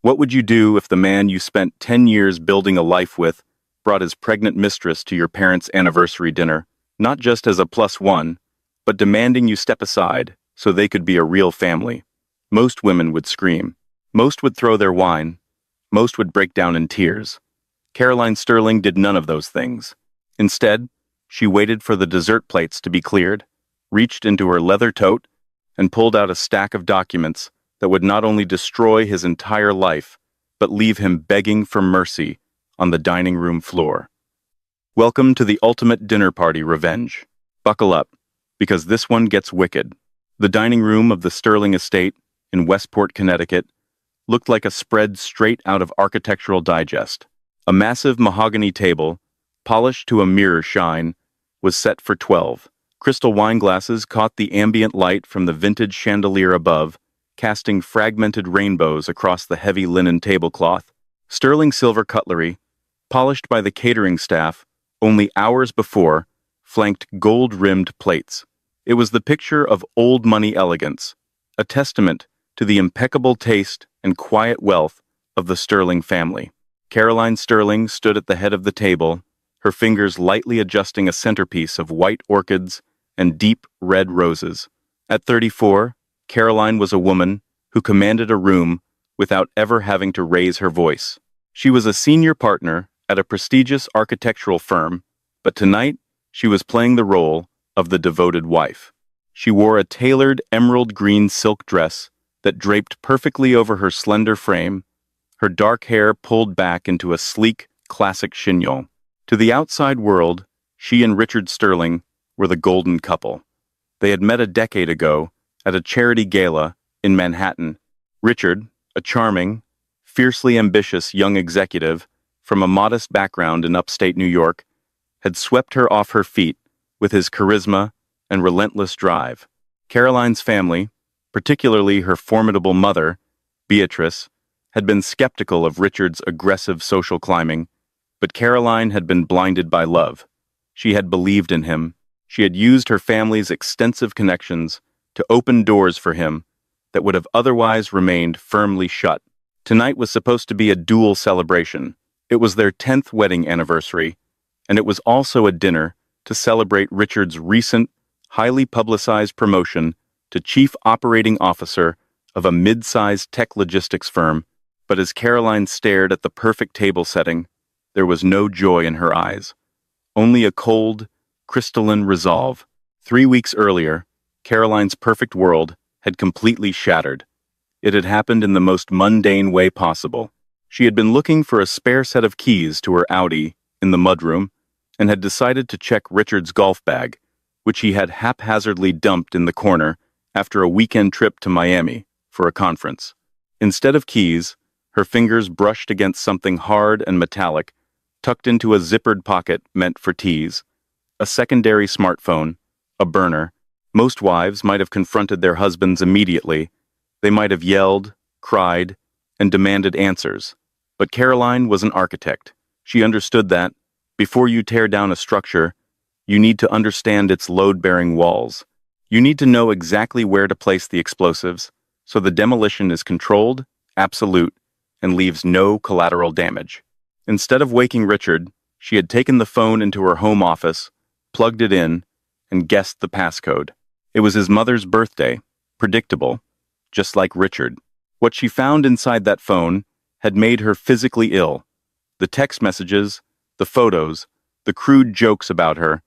What would you do if the man you spent 10 years building a life with brought his pregnant mistress to your parents' anniversary dinner, not just as a plus one, but demanding you step aside so they could be a real family? Most women would scream. Most would throw their wine. Most would break down in tears. Caroline Sterling did none of those things. Instead, she waited for the dessert plates to be cleared, reached into her leather tote, and pulled out a stack of documents that would not only destroy his entire life, but leave him begging for mercy on the dining room floor. Welcome to the ultimate dinner party revenge. Buckle up, because this one gets wicked. The dining room of the Sterling estate in Westport, Connecticut, looked like a spread straight out of Architectural Digest. A massive mahogany table, polished to a mirror shine, was set for 12. Crystal wine glasses caught the ambient light from the vintage chandelier above, casting fragmented rainbows across the heavy linen tablecloth. Sterling silver cutlery, polished by the catering staff only hours before, flanked gold-rimmed plates. It was the picture of old money elegance, a testament to the impeccable taste and quiet wealth of the Sterling family. Caroline Sterling stood at the head of the table, her fingers lightly adjusting a centerpiece of white orchids and deep red roses. At 34, Caroline was a woman who commanded a room without ever having to raise her voice. She was a senior partner at a prestigious architectural firm, but tonight she was playing the role of the devoted wife. She wore a tailored emerald green silk dress that draped perfectly over her slender frame, her dark hair pulled back into a sleek, classic chignon. To the outside world, she and Richard Sterling were the golden couple. They had met a decade ago at a charity gala in Manhattan. Richard, a charming, fiercely ambitious young executive from a modest background in upstate New York, had swept her off her feet with his charisma and relentless drive. Caroline's family, particularly her formidable mother, Beatrice, had been skeptical of Richard's aggressive social climbing, but Caroline had been blinded by love. She had believed in him. She had used her family's extensive connections to open doors for him that would have otherwise remained firmly shut. Tonight was supposed to be a dual celebration. It was their 10th wedding anniversary, and it was also a dinner to celebrate Richard's recent, highly publicized promotion to Chief Operating Officer of a mid-sized tech logistics firm. But as Caroline stared at the perfect table setting, there was no joy in her eyes, only a cold, crystalline resolve. 3 weeks earlier, Caroline's perfect world had completely shattered. It had happened in the most mundane way possible. She had been looking for a spare set of keys to her Audi in the mudroom and had decided to check Richard's golf bag, which he had haphazardly dumped in the corner after a weekend trip to Miami for a conference. Instead of keys, her fingers brushed against something hard and metallic, tucked into a zippered pocket meant for teas. A secondary smartphone, a burner. Most wives might have confronted their husbands immediately. They might have yelled, cried, and demanded answers. But Caroline was an architect. She understood that, before you tear down a structure, you need to understand its load-bearing walls. You need to know exactly where to place the explosives, so the demolition is controlled, absolute, and leaves no collateral damage. Instead of waking Richard, she had taken the phone into her home office, plugged it in, and guessed the passcode. It was his mother's birthday, predictable, just like Richard. What she found inside that phone had made her physically ill. The text messages, the photos, the crude jokes about her.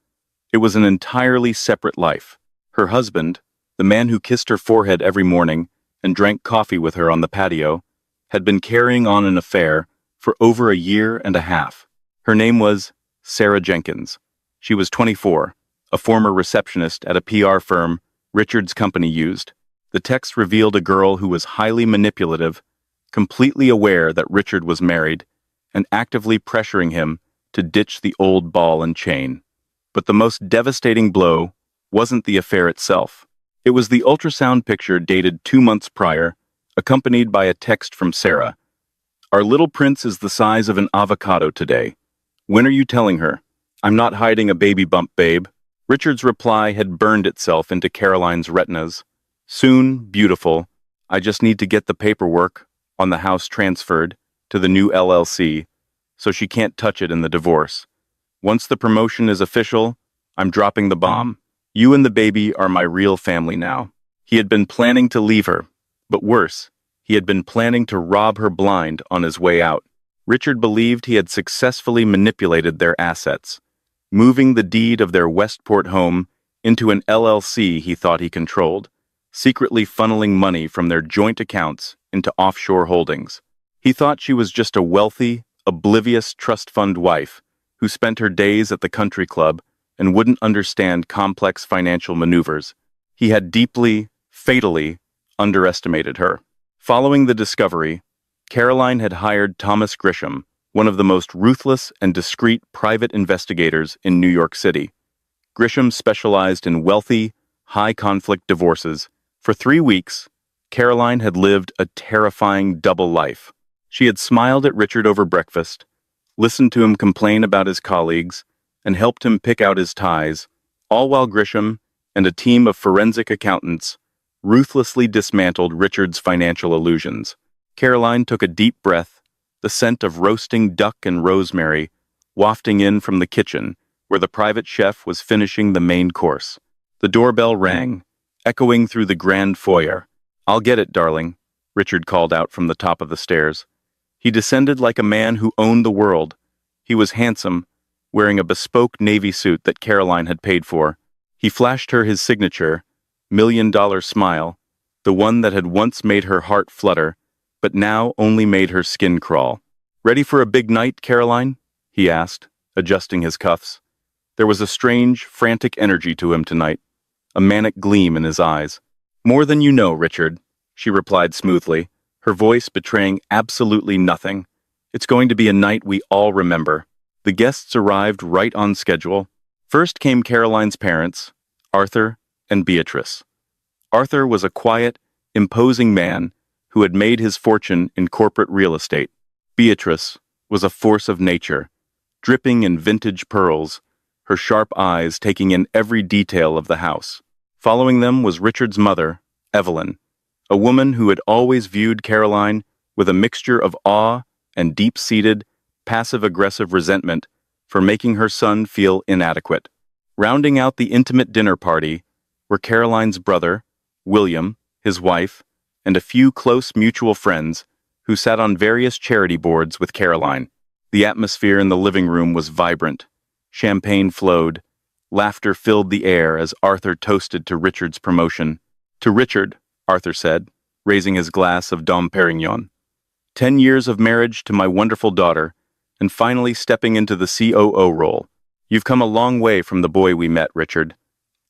It was an entirely separate life. Her husband, the man who kissed her forehead every morning and drank coffee with her on the patio, had been carrying on an affair for over a year and a half. Her name was Sarah Jenkins. She was 24, a former receptionist at a PR firm Richard's company used. The text revealed a girl who was highly manipulative, completely aware that Richard was married, and actively pressuring him to ditch the old ball and chain. But the most devastating blow wasn't the affair itself. It was the ultrasound picture dated 2 months prior, accompanied by a text from Sarah. "Our little prince is the size of an avocado today. When are you telling her? I'm not hiding a baby bump, babe." Richard's reply had burned itself into Caroline's retinas. "Soon, beautiful. I just need to get the paperwork. on the house transferred to the new LLC, so she can't touch it in the divorce. Once the promotion is official, I'm dropping the bomb. You and the baby are my real family now. He had been planning to leave her, but worse, he had been planning to rob her blind on his way out. Richard believed he had successfully manipulated their assets, moving the deed of their Westport home into an LLC he thought he controlled, secretly funneling money from their joint accounts into offshore holdings. He thought she was just a wealthy, oblivious trust fund wife who spent her days at the country club and wouldn't understand complex financial maneuvers. He had deeply, fatally underestimated her. Following the discovery, Caroline had hired Thomas Grisham, one of the most ruthless and discreet private investigators in New York City. Grisham specialized in wealthy, high-conflict divorces. For 3 weeks, Caroline had lived a terrifying double life. She had smiled at Richard over breakfast, listened to him complain about his colleagues, and helped him pick out his ties, all while Grisham and a team of forensic accountants ruthlessly dismantled Richard's financial illusions. Caroline took a deep breath, the scent of roasting duck and rosemary wafting in from the kitchen, where the private chef was finishing the main course. The doorbell rang, echoing through the grand foyer. "I'll get it, darling," Richard called out from the top of the stairs. He descended like a man who owned the world. He was handsome, wearing a bespoke navy suit that Caroline had paid for. He flashed her his signature, $1 million smile, the one that had once made her heart flutter, but now only made her skin crawl. "Ready for a big night, Caroline?" he asked, adjusting his cuffs. There was a strange, frantic energy to him tonight, a manic gleam in his eyes. "More than you know, Richard," she replied smoothly, her voice betraying absolutely nothing. "It's going to be a night we all remember." The guests arrived right on schedule. First came Caroline's parents, Arthur and Beatrice. Arthur was a quiet, imposing man who had made his fortune in corporate real estate. Beatrice was a force of nature, dripping in vintage pearls, her sharp eyes taking in every detail of the house. Following them was Richard's mother, Evelyn, a woman who had always viewed Caroline with a mixture of awe and deep-seated, passive-aggressive resentment for making her son feel inadequate. Rounding out the intimate dinner party were Caroline's brother, William, his wife, and a few close mutual friends who sat on various charity boards with Caroline. The atmosphere in the living room was vibrant. Champagne flowed. Laughter filled the air as Arthur toasted to Richard's promotion. "To Richard," Arthur said, raising his glass of Dom Perignon. 10 years of marriage to my wonderful daughter, and finally stepping into the COO role. You've come a long way from the boy we met, Richard.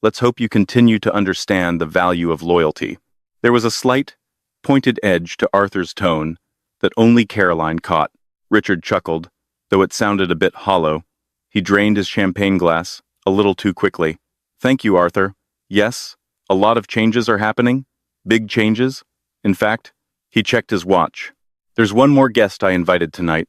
Let's hope you continue to understand the value of loyalty." There was a slight, pointed edge to Arthur's tone that only Caroline caught. Richard chuckled, though it sounded a bit hollow. He drained his champagne glass a little too quickly. "Thank you, Arthur. Yes, a lot of changes are happening. Big changes. In fact," he checked his watch. "There's one more guest I invited tonight.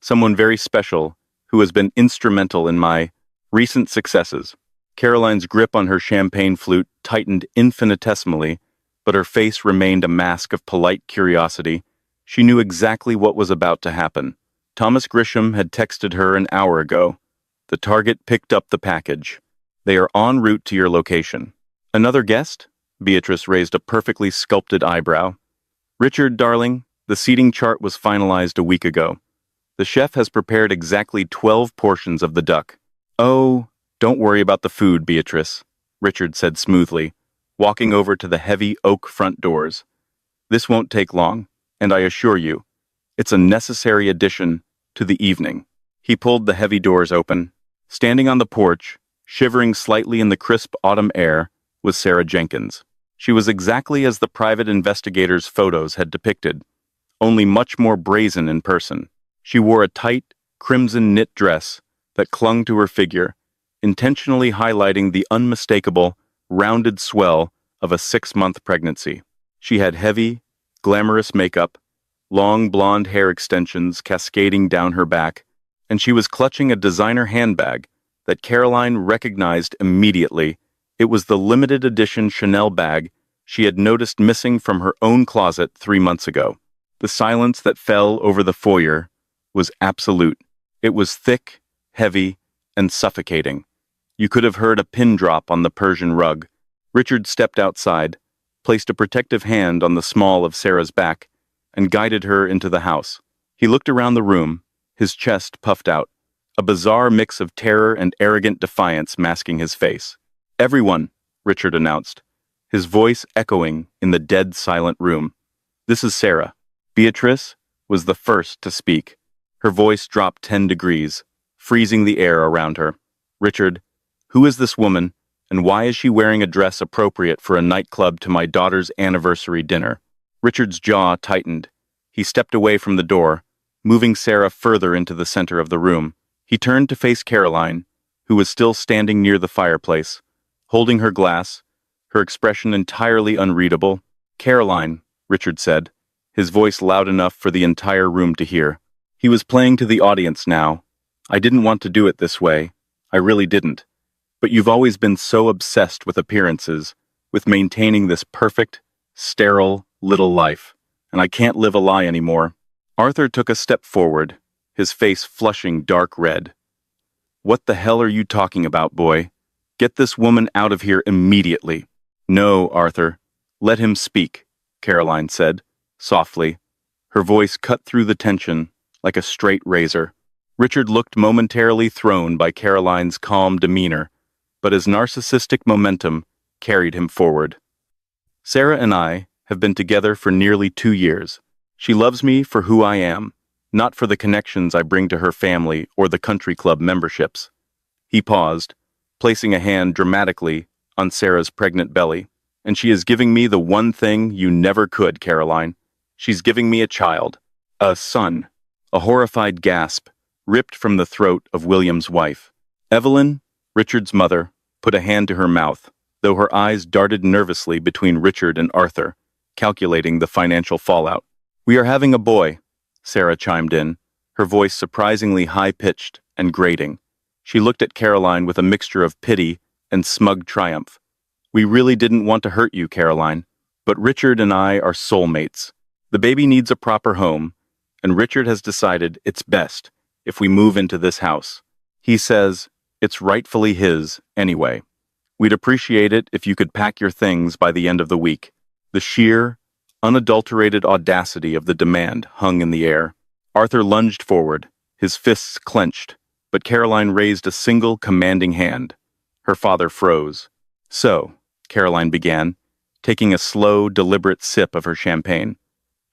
Someone very special who has been instrumental in my recent successes." Caroline's grip on her champagne flute tightened infinitesimally, but her face remained a mask of polite curiosity. She knew exactly what was about to happen. Thomas Grisham had texted her an hour ago. The target picked up the package. "They are en route to your location." "Another guest?" Beatrice raised a perfectly sculpted eyebrow. "Richard, darling, the seating chart was finalized a week ago. The chef has prepared exactly 12 portions of the duck." "Oh, don't worry about the food, Beatrice," Richard said smoothly, walking over to the heavy oak front doors. "This won't take long, and I assure you, it's a necessary addition to the evening." He pulled the heavy doors open. Standing on the porch, shivering slightly in the crisp autumn air, was Sarah Jenkins. She was exactly as the private investigator's photos had depicted, only much more brazen in person. She wore a tight, crimson knit dress that clung to her figure, intentionally highlighting the unmistakable, rounded swell of a 6-month pregnancy. She had heavy, glamorous makeup, long blonde hair extensions cascading down her back, and she was clutching a designer handbag that Caroline recognized immediately. It was the limited edition Chanel bag she had noticed missing from her own closet 3 months ago. The silence that fell over the foyer was absolute. It was thick, heavy, and suffocating. You could have heard a pin drop on the Persian rug. Richard stepped outside, placed a protective hand on the small of Sarah's back, and guided her into the house. He looked around the room, his chest puffed out, a bizarre mix of terror and arrogant defiance masking his face. "Everyone," Richard announced, his voice echoing in the dead silent room. "This is Sarah." Beatrice was the first to speak. Her voice dropped 10 degrees, freezing the air around her. "Richard, who is this woman, and why is she wearing a dress appropriate for a nightclub to my daughter's anniversary dinner?" Richard's jaw tightened. He stepped away from the door, moving Sarah further into the center of the room. He turned to face Caroline, who was still standing near the fireplace, holding her glass, her expression entirely unreadable. "Caroline," Richard said, his voice loud enough for the entire room to hear. He was playing to the audience now. "I didn't want to do it this way. I really didn't. But you've always been so obsessed with appearances, with maintaining this perfect, sterile, little life, and I can't live a lie anymore." Arthur took a step forward, his face flushing dark red. "What the hell are you talking about, boy? Get this woman out of here immediately." "No, Arthur. Let him speak," Caroline said, softly. Her voice cut through the tension like a straight razor. Richard looked momentarily thrown by Caroline's calm demeanor, but his narcissistic momentum carried him forward. "Sarah and I have been together for nearly 2 years. She loves me for who I am, not for the connections I bring to her family or the country club memberships." He paused, placing a hand dramatically on Sarah's pregnant belly. "And she is giving me the one thing you never could, Caroline. She's giving me a child. A son." A horrified gasp ripped from the throat of William's wife. Evelyn, Richard's mother, put a hand to her mouth, though her eyes darted nervously between Richard and Arthur, calculating the financial fallout. "We are having a boy," Sarah chimed in, her voice surprisingly high-pitched and grating. She looked at Caroline with a mixture of pity and smug triumph. "We really didn't want to hurt you, Caroline, but Richard and I are soulmates. The baby needs a proper home, and Richard has decided it's best if we move into this house. He says it's rightfully his anyway. We'd appreciate it if you could pack your things by the end of the week." The sheer, unadulterated audacity of the demand hung in the air. Arthur lunged forward, his fists clenched, but Caroline raised a single commanding hand. Her father froze. "So," Caroline began, taking a slow, deliberate sip of her champagne.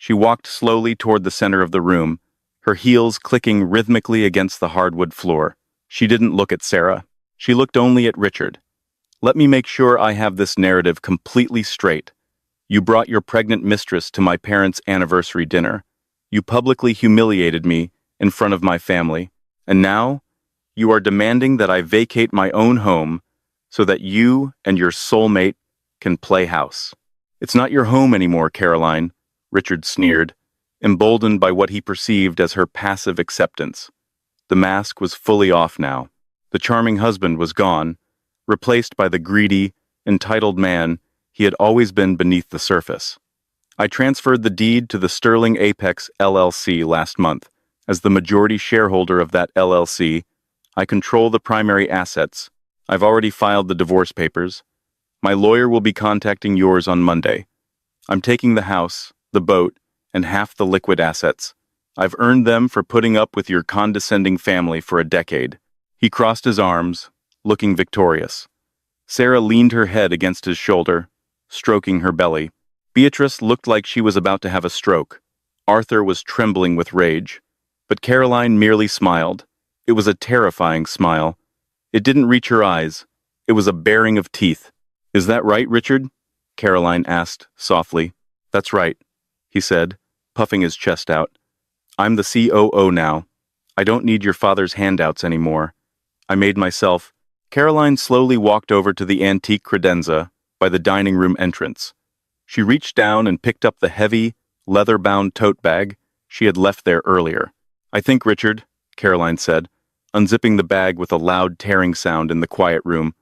She walked slowly toward the center of the room, her heels clicking rhythmically against the hardwood floor. She didn't look at Sarah. She looked only at Richard. "Let me make sure I have this narrative completely straight. You brought your pregnant mistress to my parents' anniversary dinner. You publicly humiliated me in front of my family. And now, you are demanding that I vacate my own home so that you and your soulmate can play house. It's not your home anymore, Caroline," Richard sneered, emboldened by what he perceived as her passive acceptance. The mask was fully off now. The charming husband was gone, replaced by the greedy, entitled man he had always been beneath the surface. "I transferred the deed to the Sterling Apex LLC last month. As the majority shareholder of that LLC, I control the primary assets. I've already filed the divorce papers. My lawyer will be contacting yours on Monday. I'm taking the house, the boat, and half the liquid assets. I've earned them for putting up with your condescending family for a decade." He crossed his arms, looking victorious. Sarah leaned her head against his shoulder, stroking her belly. Beatrice looked like she was about to have a stroke. Arthur was trembling with rage. But Caroline merely smiled. It was a terrifying smile. It didn't reach her eyes. It was a baring of teeth. "Is that right, Richard?" Caroline asked softly. "That's right," he said, puffing his chest out. "I'm the COO now. I don't need your father's handouts anymore. I made myself." Caroline slowly walked over to the antique credenza by the dining room entrance. She reached down and picked up the heavy, leather-bound tote bag she had left there earlier. "I think, Richard," Caroline said, unzipping the bag with a loud tearing sound in the quiet room,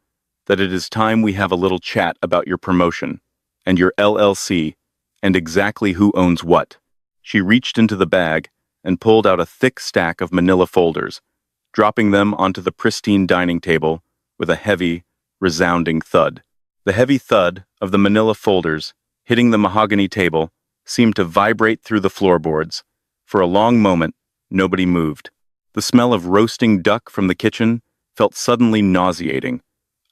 "that it is time we have a little chat about your promotion, and your LLC, and exactly who owns what." She reached into the bag and pulled out a thick stack of manila folders, dropping them onto the pristine dining table with a heavy, resounding thud. The heavy thud of the manila folders hitting the mahogany table seemed to vibrate through the floorboards. For a long moment, nobody moved. The smell of roasting duck from the kitchen felt suddenly nauseating,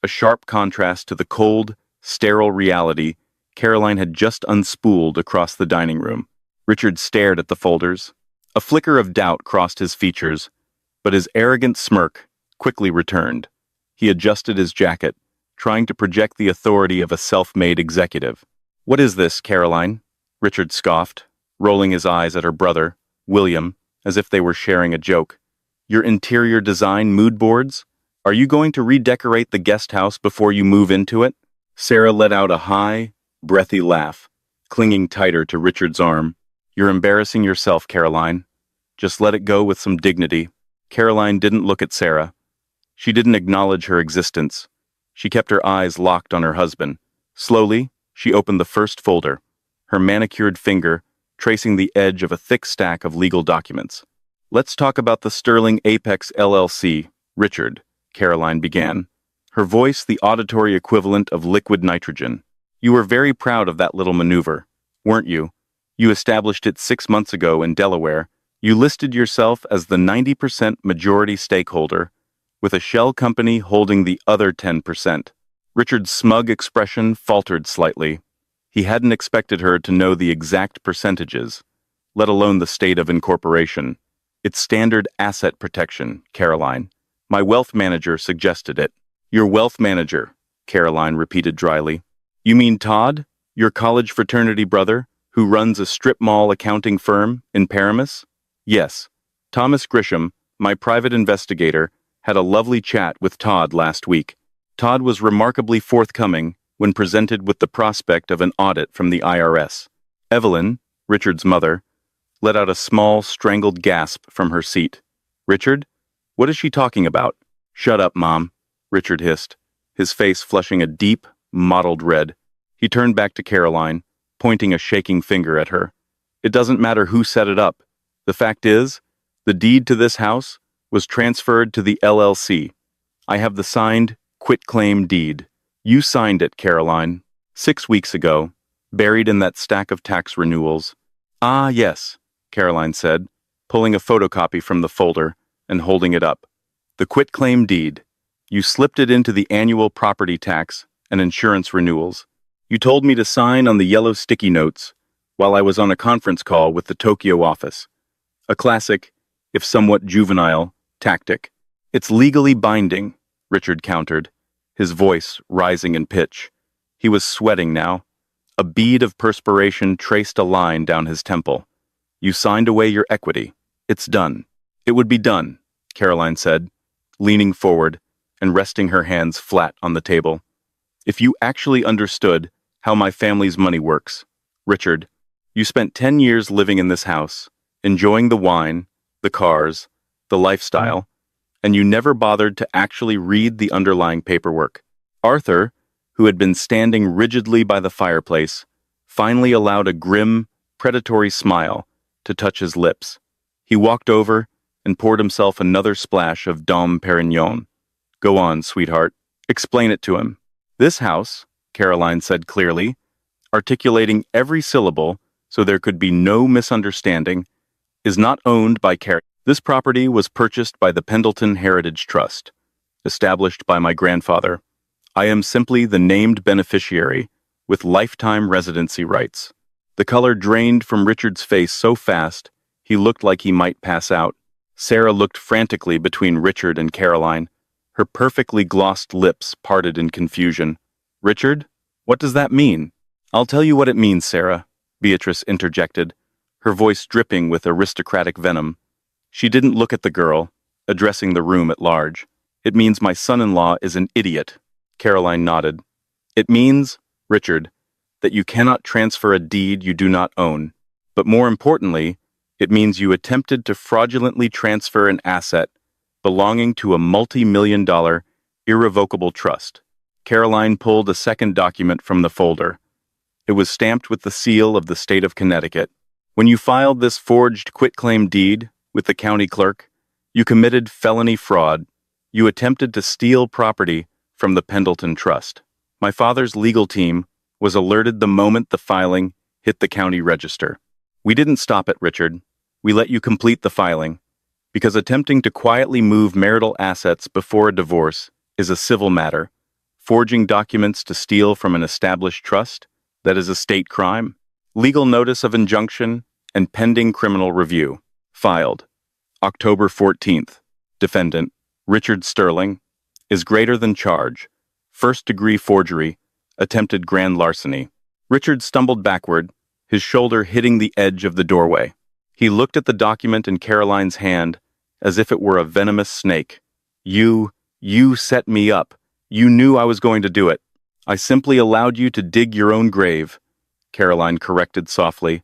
a sharp contrast to the cold, sterile reality Caroline had just unspooled across the dining room. Richard stared at the folders. A flicker of doubt crossed his features, but his arrogant smirk quickly returned. He adjusted his jacket, trying to project the authority of a self-made executive. "What is this, Caroline?" Richard scoffed, rolling his eyes at her brother, William, as if they were sharing a joke. "Your interior design mood boards? Are you going to redecorate the guest house before you move into it?" Sarah let out a high, breathy laugh, clinging tighter to Richard's arm. "You're embarrassing yourself, Caroline. Just let it go with some dignity." Caroline didn't look at Sarah. She didn't acknowledge her existence. She kept her eyes locked on her husband. Slowly, she opened the first folder, her manicured finger tracing the edge of a thick stack of legal documents. "Let's talk about the Sterling Apex LLC, Richard," Caroline began, her voice the auditory equivalent of liquid nitrogen. "You were very proud of that little maneuver, weren't you? You established it 6 months ago in Delaware. You listed yourself as the 90% majority stakeholder, with a shell company holding the other 10%. Richard's smug expression faltered slightly. He hadn't expected her to know the exact percentages, let alone the state of incorporation. "It's standard asset protection, Caroline. My wealth manager suggested it." "Your wealth manager," Caroline repeated dryly. "You mean Todd, your college fraternity brother, who runs a strip mall accounting firm in Paramus?" "Yes. Thomas Grisham, my private investigator, had a lovely chat with Todd last week. Todd was remarkably forthcoming when presented with the prospect of an audit from the IRS. Evelyn, Richard's mother, let out a small, strangled gasp from her seat. "Richard? What is she talking about?" "Shut up, Mom," Richard hissed, his face flushing a deep, mottled red. He turned back to Caroline, pointing a shaking finger at her. "It doesn't matter who set it up. The fact is, the deed to this house was transferred to the LLC. I have the signed quitclaim deed. You signed it, Caroline, 6 weeks ago, buried in that stack of tax renewals." "Ah, yes," Caroline said, pulling a photocopy from the folder and holding it up. "The quitclaim deed. You slipped it into the annual property tax and insurance renewals. You told me to sign on the yellow sticky notes while I was on a conference call with the Tokyo office. A classic, if somewhat juvenile, tactic. It's legally binding," Richard countered, his voice rising in pitch. He was sweating now. A bead of perspiration traced a line down his temple. "You signed away your equity. It's done." "It would be done," Caroline said, leaning forward and resting her hands flat on the table. "If you actually understood how my family's money works. Richard, you spent 10 years living in this house, enjoying the wine, the cars, the lifestyle, and you never bothered to actually read the underlying paperwork." Arthur, who had been standing rigidly by the fireplace, finally allowed a grim, predatory smile to touch his lips. He walked over and poured himself another splash of Dom Perignon. "Go on, sweetheart. Explain it to him." "This house," Caroline said clearly, articulating every syllable so there could be no misunderstanding, "is not owned by Carrie. This property was purchased by the Pendleton Heritage Trust, established by my grandfather. I am simply the named beneficiary, with lifetime residency rights." The color drained from Richard's face so fast, he looked like he might pass out. Sarah looked frantically between Richard and Caroline, her perfectly glossed lips parted in confusion. "Richard, what does that mean?" "I'll tell you what it means, Sarah," Beatrice interjected, her voice dripping with aristocratic venom. She didn't look at the girl, addressing the room at large. "It means my son-in-law is an idiot." Caroline nodded. "It means, Richard, that you cannot transfer a deed you do not own. But more importantly, it means you attempted to fraudulently transfer an asset belonging to a multi-million-dollar, irrevocable trust." Caroline pulled a second document from the folder. It was stamped with the seal of the state of Connecticut. When you filed this forged quitclaim deed with the county clerk, you committed felony fraud. You attempted to steal property from the Pendleton Trust. My father's legal team was alerted the moment the filing hit the county register. We didn't stop it, Richard. We let you complete the filing, because attempting to quietly move marital assets before a divorce is a civil matter. Forging documents to steal from an established trust, that is a state crime. Legal notice of injunction and pending criminal review. Filed. October 14th. Defendant, Richard Sterling, is greater than charge. First-degree forgery, attempted grand larceny. Richard stumbled backward, his shoulder hitting the edge of the doorway. He looked at the document in Caroline's hand as if it were a venomous snake. You set me up. You knew I was going to do it. I simply allowed you to dig your own grave, Caroline corrected softly.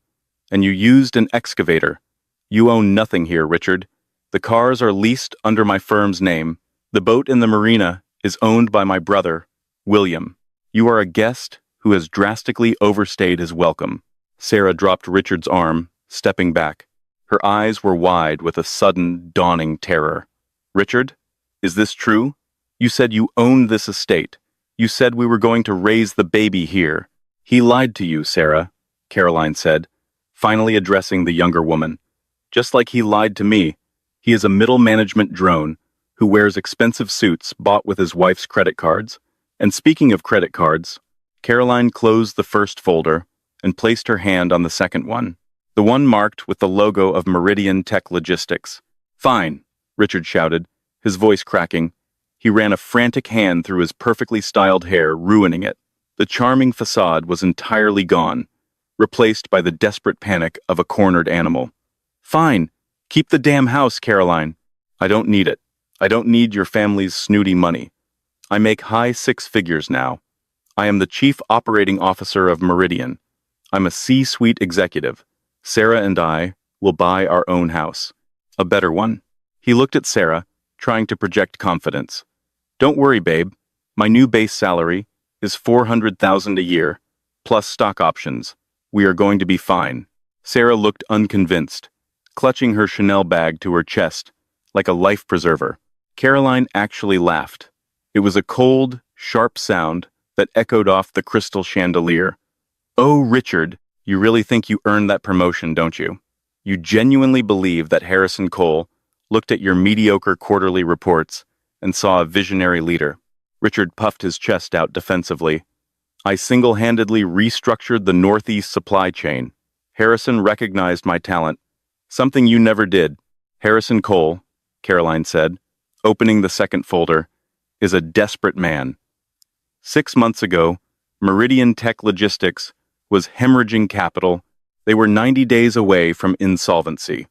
And you used an excavator. You own nothing here, Richard. The cars are leased under my firm's name. The boat in the marina is owned by my brother, William. You are a guest who has drastically overstayed his welcome. Sarah dropped Richard's arm, stepping back. Her eyes were wide with a sudden, dawning terror. Richard, is this true? You said you owned this estate. You said we were going to raise the baby here. He lied to you, Sarah, Caroline said, finally addressing the younger woman. Just like he lied to me, he is a middle management drone who wears expensive suits bought with his wife's credit cards. And speaking of credit cards, Caroline closed the first folder and placed her hand on the second one, the one marked with the logo of Meridian Tech Logistics. Fine, Richard shouted, his voice cracking. He ran a frantic hand through his perfectly styled hair, ruining it. The charming facade was entirely gone, replaced by the desperate panic of a cornered animal. Fine, keep the damn house, Caroline. I don't need it. I don't need your family's snooty money. I make high six figures now. I am the chief operating officer of Meridian. I'm a C-suite executive. Sarah and I will buy our own house. A better one. He looked at Sarah, trying to project confidence. Don't worry, babe. My new base salary is $400,000 a year, plus stock options. We are going to be fine. Sarah looked unconvinced, clutching her Chanel bag to her chest, like a life preserver. Caroline actually laughed. It was a cold, sharp sound that echoed off the crystal chandelier. Oh, Richard, you really think you earned that promotion, don't you? You genuinely believe that Harrison Cole looked at your mediocre quarterly reports and saw a visionary leader. Richard puffed his chest out defensively. I single-handedly restructured the Northeast supply chain. Harrison recognized my talent. Something you never did. Harrison Cole, Caroline said, opening the second folder, is a desperate man. 6 months ago, Meridian Tech Logistics was hemorrhaging capital. They were 90 days away from insolvency.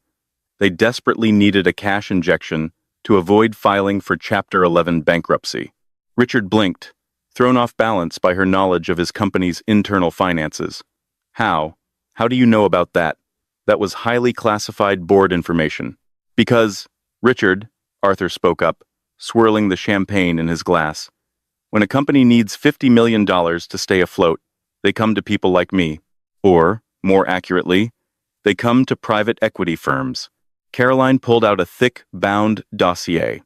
They desperately needed a cash injection to avoid filing for Chapter 11 bankruptcy. Richard blinked, thrown off balance by her knowledge of his company's internal finances. How? How do you know about that? That was highly classified board information. Because, Richard, Arthur spoke up, swirling the champagne in his glass. When a company needs $50 million to stay afloat, they come to people like me. Or, more accurately, they come to private equity firms. Caroline pulled out a thick, bound dossier.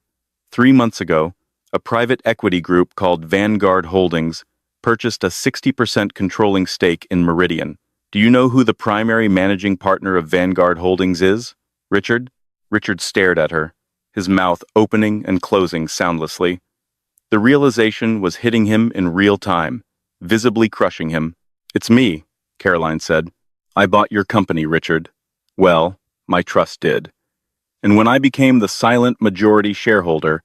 3 months ago, a private equity group called Vanguard Holdings purchased a 60% controlling stake in Meridian. Do you know who the primary managing partner of Vanguard Holdings is, Richard? Richard stared at her, his mouth opening and closing soundlessly. The realization was hitting him in real time, visibly crushing him. It's me, Caroline said. I bought your company, Richard. Well, my trust did. And when I became the silent majority shareholder,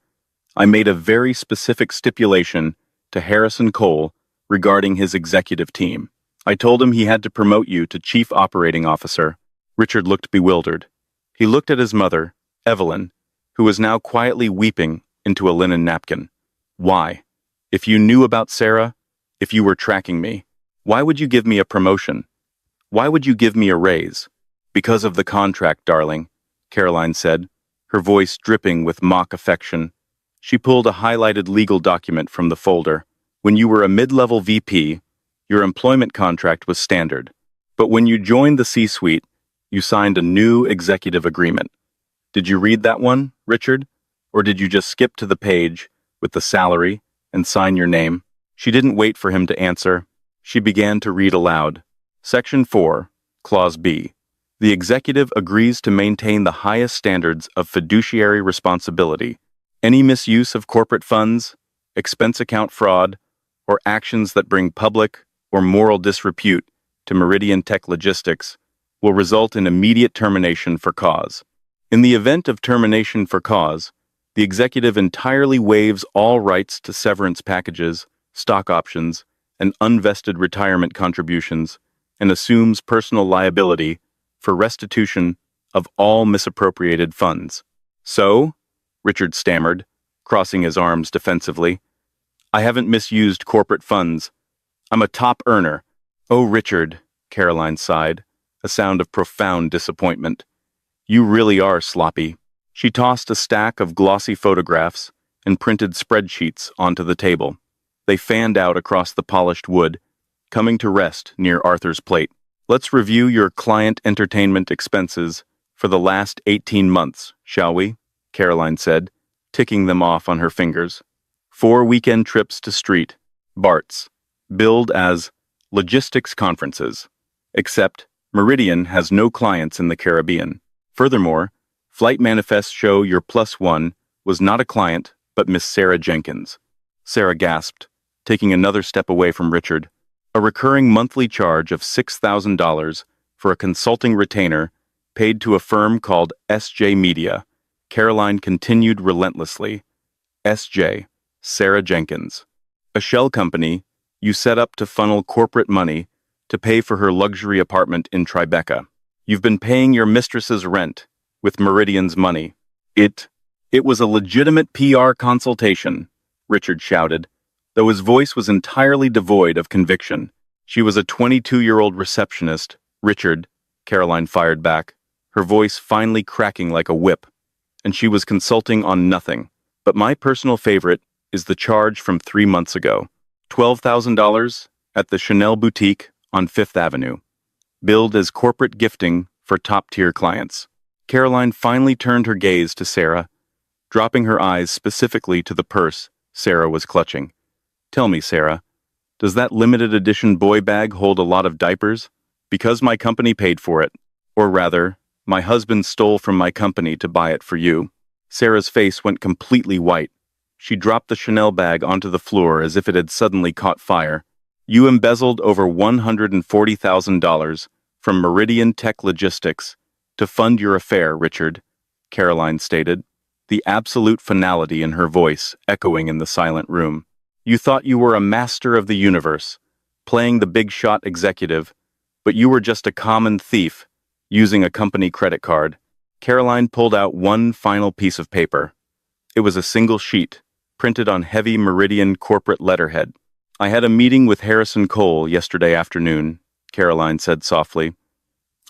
I made a very specific stipulation to Harrison Cole regarding his executive team. I told him he had to promote you to Chief Operating Officer. Richard looked bewildered. He looked at his mother, Evelyn, who was now quietly weeping into a linen napkin. Why? If you knew about Sarah, if you were tracking me, why would you give me a promotion? Why would you give me a raise? Because of the contract, darling, Caroline said, her voice dripping with mock affection. She pulled a highlighted legal document from the folder. When you were a mid-level VP, your employment contract was standard. But when you joined the C-suite, You signed a new executive agreement. Did you read that one, Richard? Or did you just skip to the page with the salary and sign your name? She didn't wait for him to answer. She began to read aloud. Section 4, Clause B. The executive agrees to maintain the highest standards of fiduciary responsibility. Any misuse of corporate funds, expense account fraud, or actions that bring public or moral disrepute to Meridian Tech Logistics will result in immediate termination for cause. In the event of termination for cause, the executive entirely waives all rights to severance packages, stock options, and unvested retirement contributions, and assumes personal liability for restitution of all misappropriated funds. So, Richard stammered, crossing his arms defensively, I haven't misused corporate funds. I'm a top earner. Oh, Richard, Caroline sighed, a sound of profound disappointment. You really are sloppy. She tossed a stack of glossy photographs and printed spreadsheets onto the table. They fanned out across the polished wood, coming to rest near Arthur's plate. Let's review your client entertainment expenses for the last 18 months, shall we? Caroline said, ticking them off on her fingers. 4 weekend trips to Street, Bart's, billed as logistics conferences, except Meridian has no clients in the Caribbean. Furthermore, flight manifests show your +1 was not a client, but Miss Sarah Jenkins. Sarah gasped, taking another step away from Richard. A recurring monthly charge of $6,000 for a consulting retainer paid to a firm called S.J. Media. Caroline continued relentlessly. S.J. Sarah Jenkins. A shell company you set up to funnel corporate money to pay for her luxury apartment in Tribeca. You've been paying your mistress's rent with Meridian's money. It was a legitimate PR consultation, Richard shouted, though his voice was entirely devoid of conviction. She was a 22-year-old receptionist, Richard, Caroline fired back, her voice finally cracking like a whip, and she was consulting on nothing. But my personal favorite is the charge from 3 months ago. $12,000 at the Chanel boutique on Fifth Avenue, billed as corporate gifting for top-tier clients. Caroline finally turned her gaze to Sarah, dropping her eyes specifically to the purse Sarah was clutching. Tell me, Sarah, does that limited edition boy bag hold a lot of diapers? Because my company paid for it. Or rather, my husband stole from my company to buy it for you. Sarah's face went completely white. She dropped the Chanel bag onto the floor as if it had suddenly caught fire. You embezzled over $140,000 from Meridian Tech Logistics to fund your affair, Richard, Caroline stated, the absolute finality in her voice echoing in the silent room. You thought you were a master of the universe, playing the big shot executive, but you were just a common thief, using a company credit card. Caroline pulled out one final piece of paper. It was a single sheet, printed on heavy Meridian corporate letterhead. I had a meeting with Harrison Cole yesterday afternoon, Caroline said softly.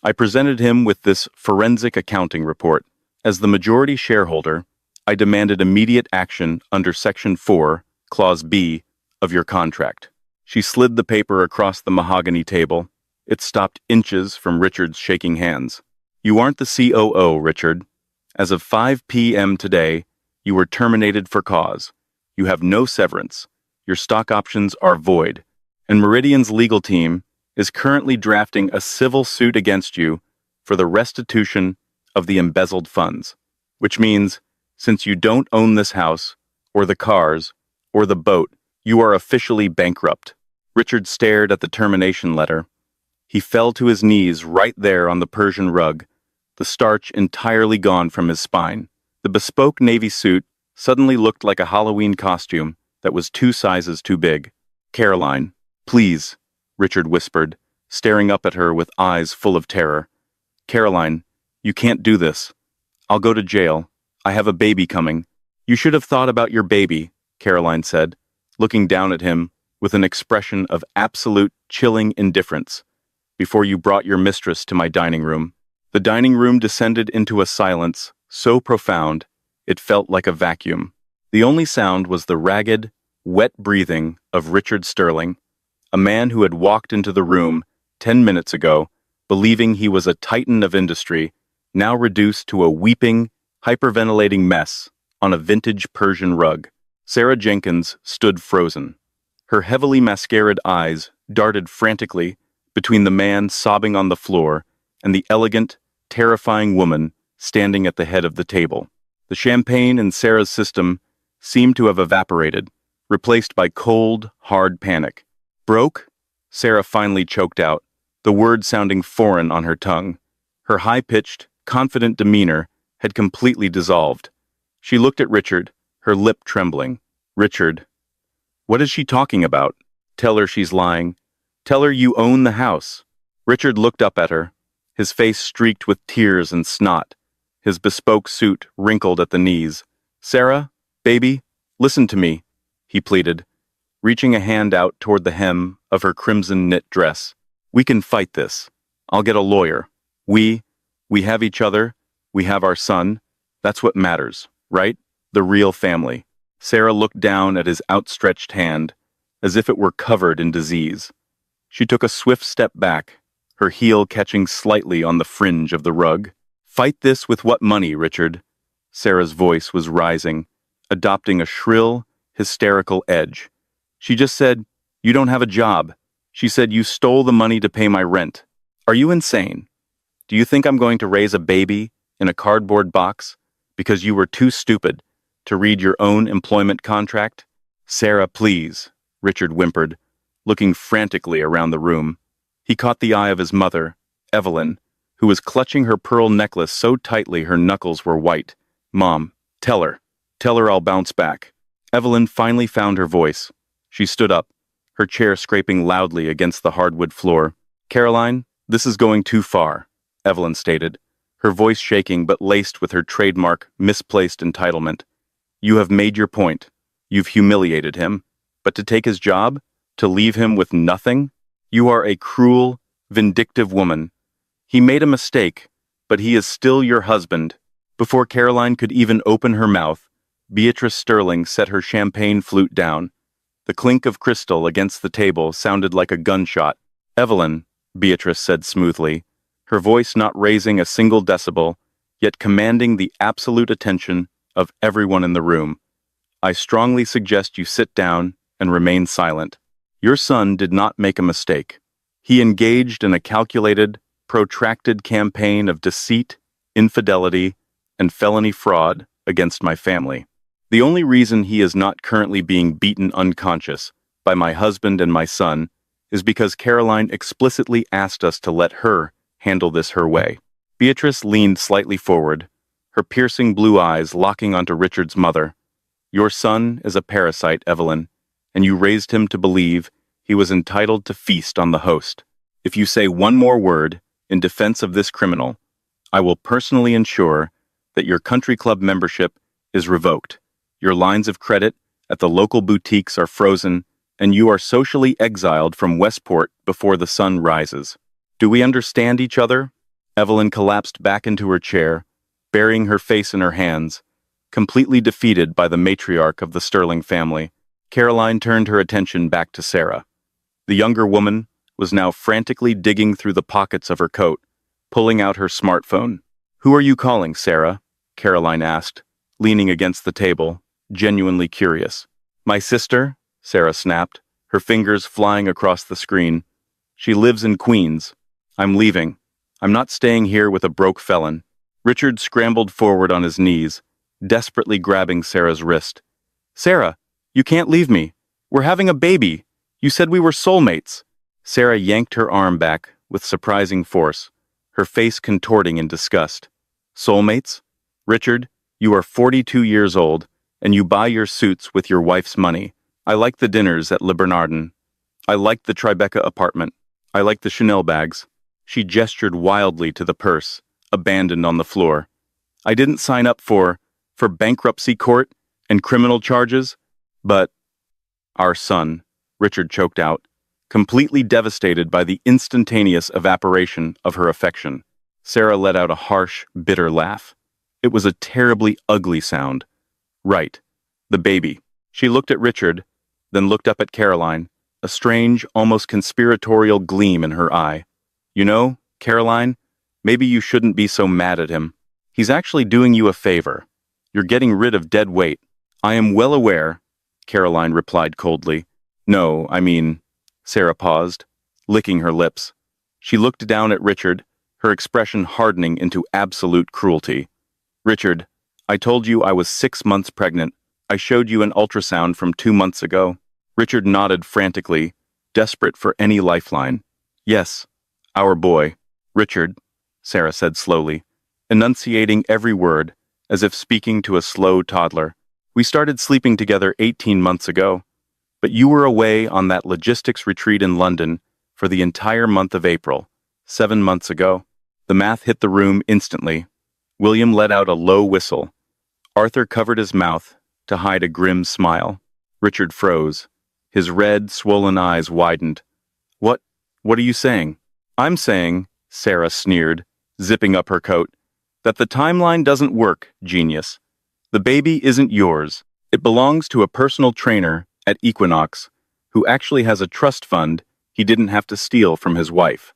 I presented him with this forensic accounting report. As the majority shareholder, I demanded immediate action under Section 4, Clause B, of your contract. She slid the paper across the mahogany table. It stopped inches from Richard's shaking hands. You aren't the COO, Richard. As of 5 p.m. today, you were terminated for cause. You have no severance. Your stock options are void. And Meridian's legal team is currently drafting a civil suit against you for the restitution of the embezzled funds. Which means, since you don't own this house, or the cars, or the boat, you are officially bankrupt. Richard stared at the termination letter. He fell to his knees right there on the Persian rug, the starch entirely gone from his spine. The bespoke navy suit suddenly looked like a Halloween costume that was 2 sizes too big. Caroline, please, Richard whispered, staring up at her with eyes full of terror. Caroline, you can't do this. I'll go to jail. I have a baby coming. You should have thought about your baby, Caroline said, looking down at him with an expression of absolute chilling indifference, before you brought your mistress to my dining room. The dining room descended into a silence so profound it felt like a vacuum. The only sound was the ragged, wet breathing of Richard Sterling, a man who had walked into the room 10 minutes ago believing he was a titan of industry, now reduced to a weeping, hyperventilating mess on a vintage Persian rug. Sarah Jenkins stood frozen. Her heavily mascaraed eyes darted frantically between the man sobbing on the floor and the elegant, terrifying woman standing at the head of the table. The champagne in Sarah's system seemed to have evaporated, replaced by cold, hard panic. Broke? Sarah finally choked out, the word sounding foreign on her tongue. Her high-pitched, confident demeanor had completely dissolved. She looked at Richard, her lip trembling. Richard. What is she talking about? Tell her she's lying. Tell her you own the house. Richard looked up at her, his face streaked with tears and snot, his bespoke suit wrinkled at the knees. Sarah, baby, listen to me, he pleaded, reaching a hand out toward the hem of her crimson knit dress. We can fight this. I'll get a lawyer. We have each other. We have our son. That's what matters, right? The real family. Sarah looked down at his outstretched hand, as if it were covered in disease. She took a swift step back, her heel catching slightly on the fringe of the rug. Fight this with what money, Richard? Sarah's voice was rising, adopting a shrill, hysterical edge. She just said, you don't have a job. She said you stole the money to pay my rent. Are you insane? Do you think I'm going to raise a baby in a cardboard box because you were too stupid to read your own employment contract? Sarah, please, Richard whimpered, looking frantically around the room. He caught the eye of his mother, Evelyn, who was clutching her pearl necklace so tightly her knuckles were white. Mom, tell her I'll bounce back. Evelyn finally found her voice. She stood up, her chair scraping loudly against the hardwood floor. Caroline, this is going too far, Evelyn stated, her voice shaking but laced with her trademark misplaced entitlement. You have made your point. You've humiliated him. But to take his job? To leave him with nothing? You are a cruel, vindictive woman. He made a mistake, but he is still your husband. Before Caroline could even open her mouth, Beatrice Sterling set her champagne flute down. The clink of crystal against the table sounded like a gunshot. Evelyn, Beatrice said smoothly, her voice not raising a single decibel, yet commanding the absolute attention of everyone in the room. I strongly suggest you sit down and remain silent. Your son did not make a mistake. He engaged in a calculated, protracted campaign of deceit, infidelity, and felony fraud against my family. The only reason he is not currently being beaten unconscious by my husband and my son is because Caroline explicitly asked us to let her handle this her way. Beatrice leaned slightly forward, her piercing blue eyes locking onto Richard's mother. Your son is a parasite, Evelyn, and you raised him to believe he was entitled to feast on the host. If you say one more word in defense of this criminal, I will personally ensure that your country club membership is revoked, your lines of credit at the local boutiques are frozen, and you are socially exiled from Westport before the sun rises. Do we understand each other? Evelyn collapsed back into her chair, burying her face in her hands, completely defeated by the matriarch of the Sterling family. Caroline turned her attention back to Sarah. The younger woman was now frantically digging through the pockets of her coat, pulling out her smartphone. Who are you calling, Sarah? Caroline asked, leaning against the table, genuinely curious. My sister, Sarah snapped, her fingers flying across the screen. She lives in Queens. I'm leaving. I'm not staying here with a broke felon. Richard scrambled forward on his knees, desperately grabbing Sarah's wrist. Sarah, you can't leave me. We're having a baby. You said we were soulmates. Sarah yanked her arm back with surprising force, her face contorting in disgust. Soulmates? Richard, you are 42 years old, and you buy your suits with your wife's money. I like the dinners at Le Bernardin. I like the Tribeca apartment. I like the Chanel bags. She gestured wildly to the purse, abandoned on the floor. I didn't sign up for bankruptcy court and criminal charges, but our son, Richard choked out, completely devastated by the instantaneous evaporation of her affection. Sarah let out a harsh, bitter laugh. It was a terribly ugly sound. Right. The baby. She looked at Richard, then looked up at Caroline, a strange, almost conspiratorial gleam in her eye. You know, Caroline, maybe you shouldn't be so mad at him. He's actually doing you a favor. You're getting rid of dead weight. I am well aware, Caroline replied coldly. No, I mean, Sarah paused, licking her lips. She looked down at Richard, her expression hardening into absolute cruelty. Richard, I told you I was 6 months pregnant. I showed you an ultrasound from 2 months ago. Richard nodded frantically, desperate for any lifeline. Yes, our boy. Richard, Sarah said slowly, enunciating every word, as if speaking to a slow toddler. We started sleeping together 18 months ago, but you were away on that logistics retreat in London for the entire month of April, 7 months ago. The math hit the room instantly. William let out a low whistle. Arthur covered his mouth to hide a grim smile. Richard froze. His red, swollen eyes widened. What are you saying? I'm saying, Sarah sneered, zipping up her coat, that the timeline doesn't work, genius. The baby isn't yours. It belongs to a personal trainer at Equinox, who actually has a trust fund he didn't have to steal from his wife.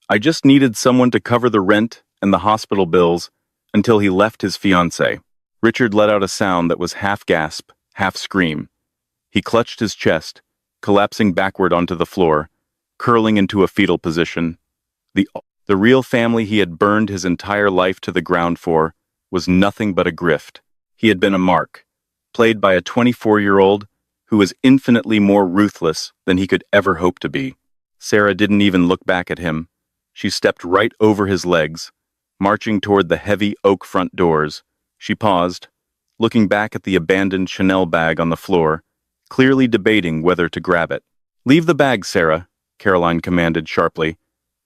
I just needed someone to cover the rent and the hospital bills until he left his fiancée. Richard let out a sound that was half gasp, half scream. He clutched his chest, collapsing backward onto the floor, curling into a fetal position. The real family he had burned his entire life to the ground for was nothing but a grift. He had been a mark, played by a 24-year-old who was infinitely more ruthless than he could ever hope to be. Sarah didn't even look back at him. She stepped right over his legs, marching toward the heavy oak front doors. She paused, looking back at the abandoned Chanel bag on the floor, clearly debating whether to grab it. Leave the bag, Sarah, Caroline commanded sharply.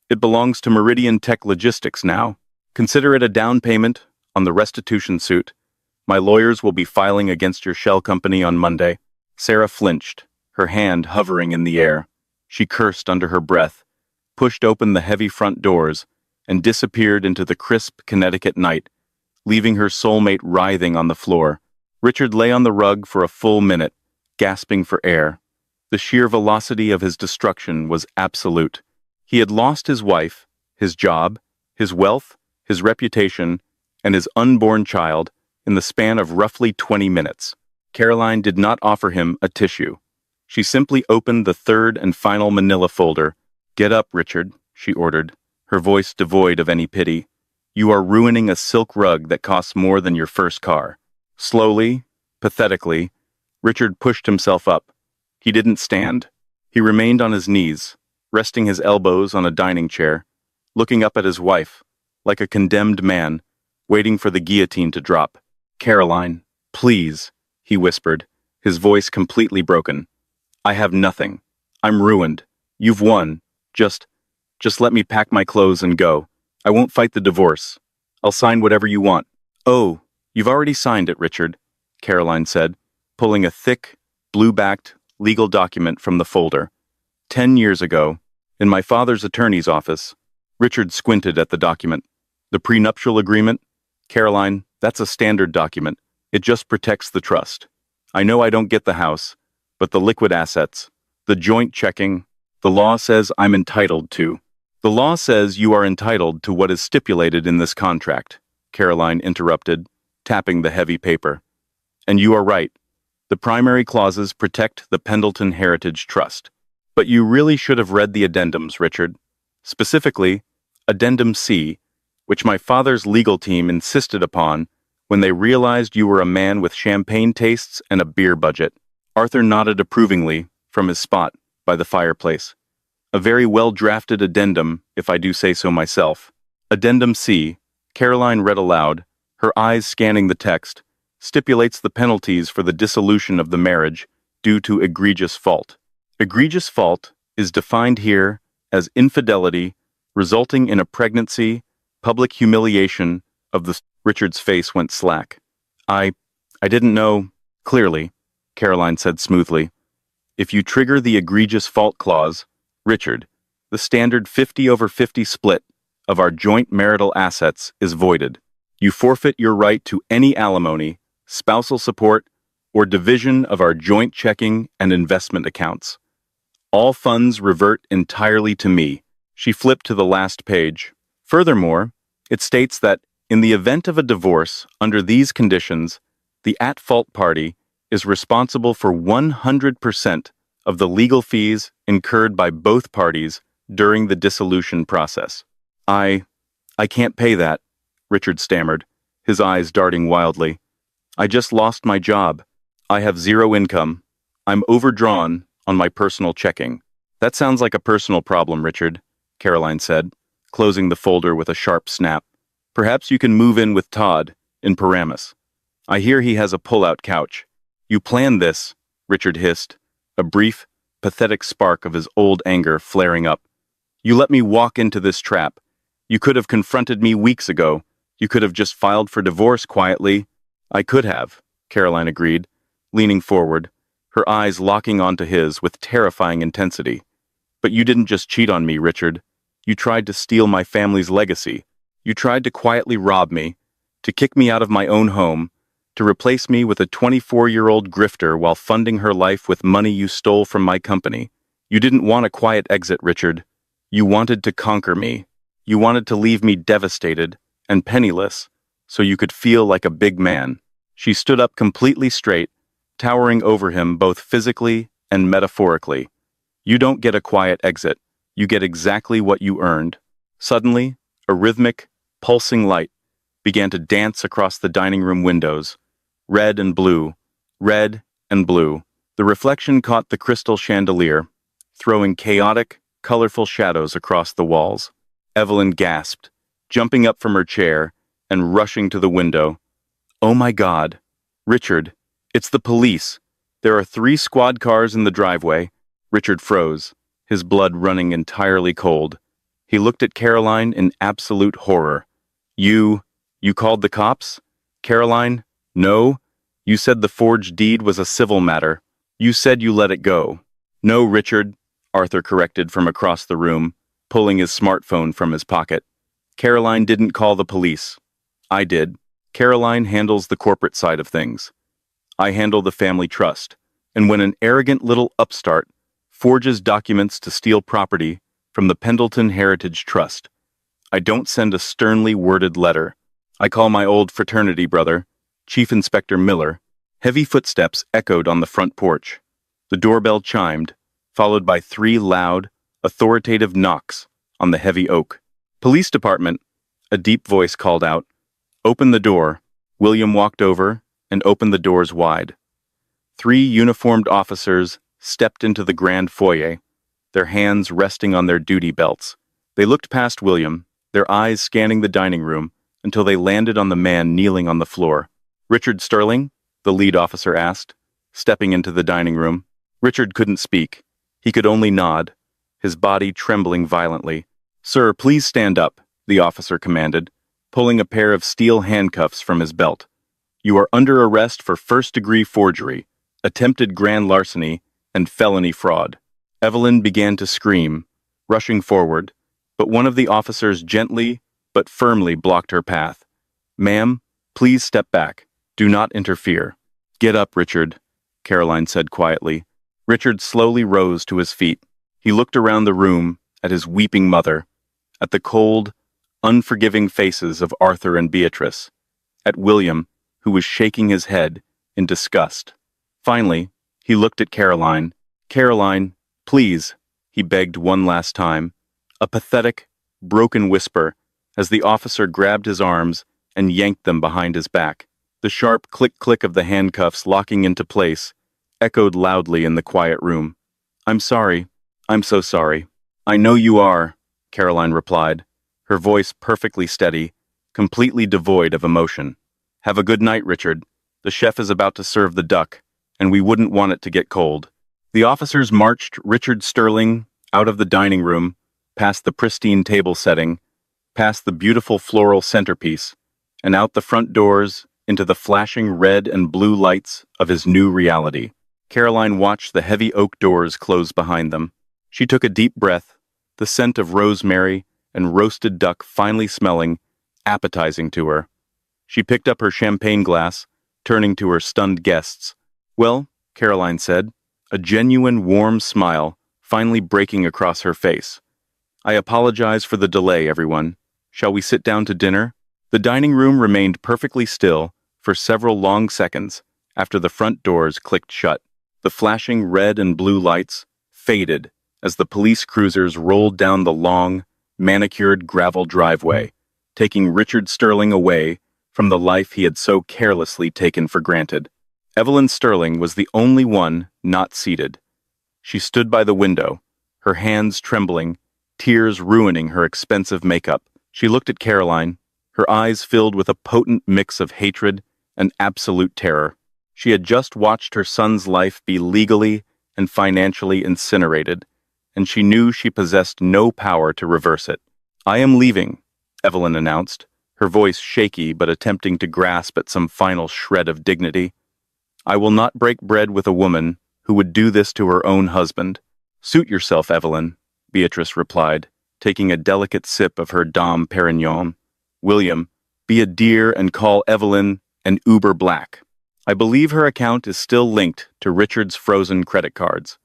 It belongs to Meridian Tech Logistics now. Consider it a down payment on the restitution suit. My lawyers will be filing against your shell company on Monday. Sarah flinched, her hand hovering in the air. She cursed under her breath, pushed open the heavy front doors, and disappeared into the crisp Connecticut night, leaving her soulmate writhing on the floor. Richard lay on the rug for a full minute, gasping for air. The sheer velocity of his destruction was absolute. He had lost his wife, his job, his wealth, his reputation, and his unborn child in the span of roughly 20 minutes. Caroline did not offer him a tissue. She simply opened the third and final manila folder. Get up, Richard, she ordered, her voice devoid of any pity. You are ruining a silk rug that costs more than your first car. Slowly, pathetically, Richard pushed himself up. He didn't stand. He remained on his knees, resting his elbows on a dining chair, looking up at his wife, like a condemned man, waiting for the guillotine to drop. Caroline, please, he whispered, his voice completely broken. I have nothing. I'm ruined. You've won. Just let me pack my clothes and go. I won't fight the divorce. I'll sign whatever you want. Oh, you've already signed it, Richard, Caroline said, pulling a thick, blue-backed legal document from the folder. 10 years ago, in my father's attorney's office. Richard squinted at the document. The prenuptial agreement? Caroline, that's a standard document. It just protects the trust. I know I don't get the house, but the liquid assets, the joint checking, the law says I'm entitled to. The law says you are entitled to what is stipulated in this contract, Caroline interrupted, tapping the heavy paper. And you are right. The primary clauses protect the Pendleton Heritage Trust. But you really should have read the addendums, Richard. Specifically, Addendum C, which my father's legal team insisted upon when they realized you were a man with champagne tastes and a beer budget. Arthur nodded approvingly from his spot by the fireplace. A very well-drafted addendum, if I do say so myself. Addendum C, Caroline read aloud, her eyes scanning the text, stipulates the penalties for the dissolution of the marriage due to egregious fault. Egregious fault is defined here as infidelity resulting in a pregnancy, public humiliation of the... Richard's face went slack. I didn't know... Clearly, Caroline said smoothly. If you trigger the egregious fault clause, Richard, the standard 50/50 split of our joint marital assets is voided. You forfeit your right to any alimony, spousal support, or division of our joint checking and investment accounts. All funds revert entirely to me. She flipped to the last page. Furthermore, it states that in the event of a divorce under these conditions, the at-fault party is responsible for 100% of the legal fees incurred by both parties during the dissolution process. I can't pay that, Richard stammered, his eyes darting wildly. I just lost my job. I have zero income. I'm overdrawn on my personal checking. That sounds like a personal problem, Richard, Caroline said, closing the folder with a sharp snap. Perhaps you can move in with Todd in Paramus. I hear he has a pull-out couch. You planned this, Richard hissed, a brief, pathetic spark of his old anger flaring up. You let me walk into this trap. You could have confronted me weeks ago. You could have just filed for divorce quietly. I could have, Caroline agreed, leaning forward, her eyes locking onto his with terrifying intensity. But you didn't just cheat on me, Richard. You tried to steal my family's legacy. You tried to quietly rob me, to kick me out of my own home, to replace me with a 24-year-old grifter while funding her life with money you stole from my company. You didn't want a quiet exit, Richard. You wanted to conquer me. You wanted to leave me devastated and penniless, so you could feel like a big man. She stood up completely straight, towering over him both physically and metaphorically. You don't get a quiet exit. You get exactly what you earned. Suddenly, a rhythmic, pulsing light began to dance across the dining room windows. Red and blue, red and blue. The reflection caught the crystal chandelier, throwing chaotic, colorful shadows across the walls. Evelyn gasped, jumping up from her chair and rushing to the window. Oh my God, Richard, it's the police. There are 3 squad cars in the driveway. Richard froze, his blood running entirely cold. He looked at Caroline in absolute horror. You called the cops? Caroline, no. You said the forged deed was a civil matter. You said you let it go. No, Richard, Arthur corrected from across the room, pulling his smartphone from his pocket. Caroline didn't call the police. I did. Caroline handles the corporate side of things. I handle the family trust. And when an arrogant little upstart forges documents to steal property from the Pendleton Heritage Trust, I don't send a sternly worded letter. I call my old fraternity brother, Chief Inspector Miller. Heavy footsteps echoed on the front porch. The doorbell chimed, followed by 3 loud, authoritative knocks on the heavy oak. Police department, a deep voice called out. Open the door. William walked over and opened the doors wide. 3 uniformed officers stepped into the grand foyer, their hands resting on their duty belts. They looked past William, their eyes scanning the dining room, until they landed on the man kneeling on the floor. Richard Sterling? The lead officer asked, stepping into the dining room. Richard couldn't speak. He could only nod, his body trembling violently. Sir, please stand up, the officer commanded, pulling a pair of steel handcuffs from his belt. You are under arrest for first-degree forgery, attempted grand larceny, and felony fraud. Evelyn began to scream, rushing forward, but one of the officers gently but firmly blocked her path. Ma'am, please step back. Do not interfere. Get up, Richard, Caroline said quietly. Richard slowly rose to his feet. He looked around the room at his weeping mother, at the cold, unforgiving faces of Arthur and Beatrice, at William, who was shaking his head in disgust. Finally, he looked at Caroline. Caroline, please, he begged one last time, a pathetic, broken whisper as the officer grabbed his arms and yanked them behind his back. The sharp click-click of the handcuffs locking into place echoed loudly in the quiet room. I'm sorry. I'm so sorry. I know you are, Caroline replied, her voice perfectly steady, completely devoid of emotion. Have a good night, Richard. The chef is about to serve the duck, and we wouldn't want it to get cold. The officers marched Richard Sterling out of the dining room, past the pristine table setting, past the beautiful floral centerpiece, and out the front doors into the flashing red and blue lights of his new reality. Caroline watched the heavy oak doors close behind them. She took a deep breath, the scent of rosemary and roasted duck finally smelling, appetizing to her. She picked up her champagne glass, turning to her stunned guests. Well, Caroline said, a genuine warm smile finally breaking across her face. I apologize for the delay, everyone. Shall we sit down to dinner? The dining room remained perfectly still for several long seconds after the front doors clicked shut. The flashing red and blue lights faded as the police cruisers rolled down the long, manicured gravel driveway, taking Richard Sterling away from the life he had so carelessly taken for granted. Evelyn Sterling was the only one not seated. She stood by the window, her hands trembling, tears ruining her expensive makeup. She looked at Caroline, her eyes filled with a potent mix of hatred and absolute terror. She had just watched her son's life be legally and financially incinerated, and she knew she possessed no power to reverse it. "I am leaving," Evelyn announced, her voice shaky but attempting to grasp at some final shred of dignity. "I will not break bread with a woman who would do this to her own husband." "Suit yourself, Evelyn," Beatrice replied, taking a delicate sip of her Dom Perignon. "William, be a dear and call Evelyn an Uber Black. I believe her account is still linked to Richard's frozen credit cards.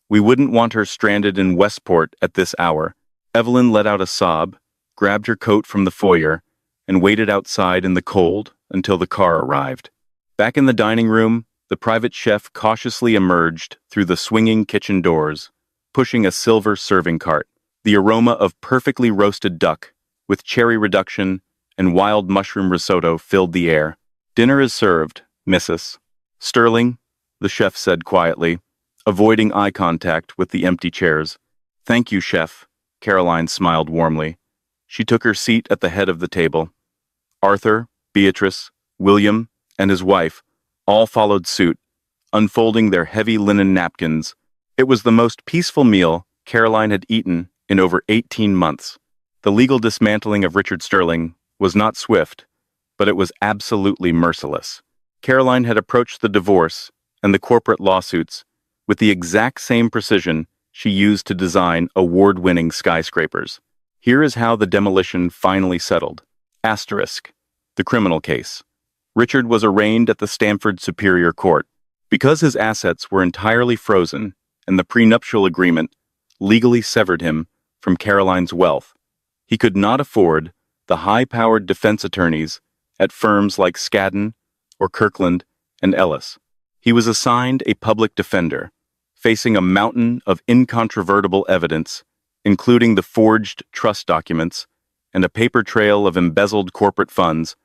We wouldn't want her stranded in Westport at this hour." Evelyn let out a sob, grabbed her coat from the foyer, and waited outside in the cold until the car arrived. Back in the dining room, the private chef cautiously emerged through the swinging kitchen doors, pushing a silver serving cart. The aroma of perfectly roasted duck, with cherry reduction and wild mushroom risotto, filled the air. "Dinner is served, Mrs. Sterling," the chef said quietly, avoiding eye contact with the empty chairs. "Thank you, chef," Caroline smiled warmly. She took her seat at the head of the table. Arthur, Beatrice, William, and his wife all followed suit, unfolding their heavy linen napkins. It was the most peaceful meal Caroline had eaten in over 18 months. The legal dismantling of Richard Sterling was not swift, but it was absolutely merciless. Caroline had approached the divorce and the corporate lawsuits with the exact same precision she used to design award-winning skyscrapers. Here is how the demolition finally settled. Asterisk. The criminal case. Richard was arraigned at the Stamford Superior Court. Because his assets were entirely frozen and the prenuptial agreement legally severed him from Caroline's wealth, he could not afford the high-powered defense attorneys at firms like Skadden or Kirkland and Ellis. He was assigned a public defender, facing a mountain of incontrovertible evidence, including the forged trust documents and a paper trail of embezzled corporate funds.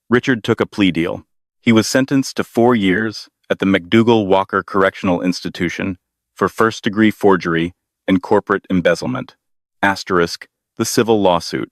Richard took a plea deal. He was sentenced to 4 years at the McDougall Walker Correctional Institution for first-degree forgery and corporate embezzlement. Asterisk, the civil lawsuit.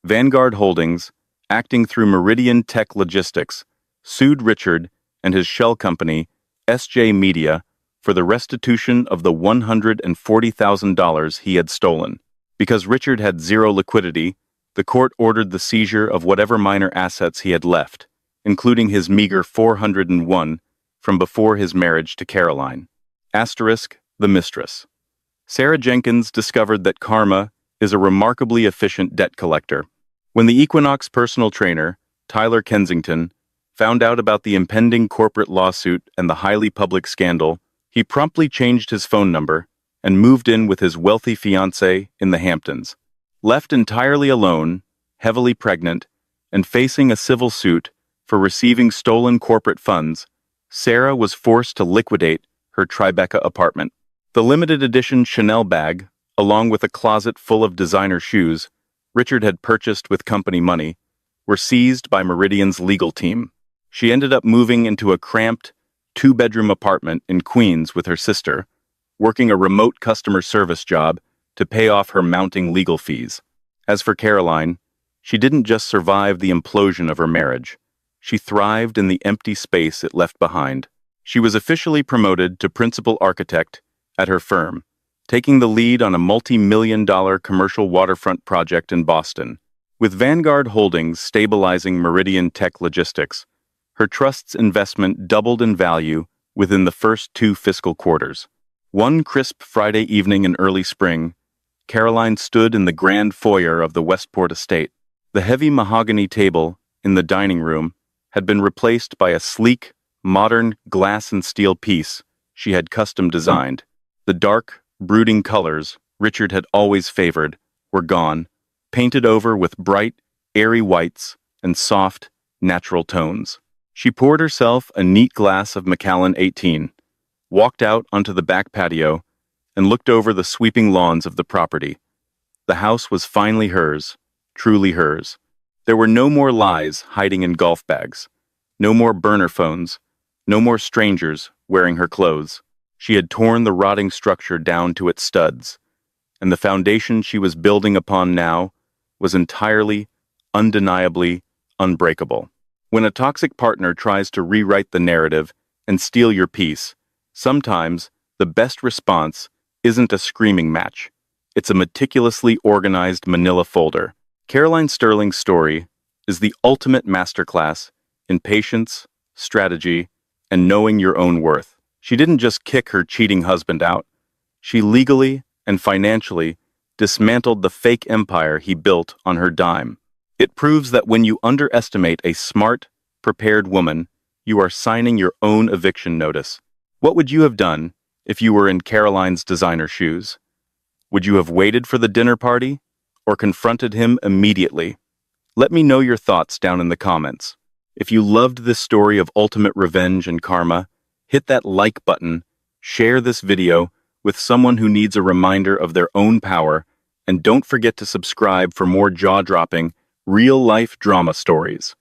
Vanguard Holdings, acting through Meridian Tech Logistics, sued Richard and his shell company, SJ Media, for the restitution of the $140,000 he had stolen. Because Richard had zero liquidity, the court ordered the seizure of whatever minor assets he had left, including his meager 401 from before his marriage to Caroline. Asterisk, the mistress. Sarah Jenkins discovered that Karma is a remarkably efficient debt collector. When the Equinox personal trainer, Tyler Kensington, found out about the impending corporate lawsuit and the highly public scandal, he promptly changed his phone number and moved in with his wealthy fiancée in the Hamptons. Left entirely alone, heavily pregnant, and facing a civil suit for receiving stolen corporate funds, Sarah was forced to liquidate her Tribeca apartment. The limited edition Chanel bag, along with a closet full of designer shoes Richard had purchased with company money, were seized by Meridian's legal team. She ended up moving into a cramped, two-bedroom apartment in Queens with her sister, working a remote customer service job to pay off her mounting legal fees. As for Caroline, she didn't just survive the implosion of her marriage. She thrived in the empty space it left behind. She was officially promoted to principal architect at her firm, taking the lead on a multi-million-dollar commercial waterfront project in Boston. With Vanguard Holdings stabilizing Meridian Tech Logistics, her trust's investment doubled in value within the first 2 fiscal quarters. One crisp Friday evening in early spring, Caroline stood in the grand foyer of the Westport estate. The heavy mahogany table in the dining room had been replaced by a sleek, modern glass and steel piece she had custom designed. The dark, brooding colors Richard had always favored were gone, painted over with bright, airy whites and soft, natural tones. She poured herself a neat glass of Macallan 18, walked out onto the back patio, and looked over the sweeping lawns of the property. The house was finally hers, truly hers. There were no more lies hiding in golf bags, no more burner phones, no more strangers wearing her clothes. She had torn the rotting structure down to its studs, and the foundation she was building upon now was entirely, undeniably unbreakable. When a toxic partner tries to rewrite the narrative and steal your peace, sometimes the best response isn't a screaming match. It's a meticulously organized manila folder. Caroline Sterling's story is the ultimate masterclass in patience, strategy, and knowing your own worth. She didn't just kick her cheating husband out. She legally and financially dismantled the fake empire he built on her dime. It proves that when you underestimate a smart, prepared woman, you are signing your own eviction notice. What would you have done if you were in Caroline's designer shoes? Would you have waited for the dinner party or confronted him immediately? Let me know your thoughts down in the comments. If you loved this story of ultimate revenge and karma, hit that like button, share this video with someone who needs a reminder of their own power, and don't forget to subscribe for more jaw-dropping, real-life drama stories.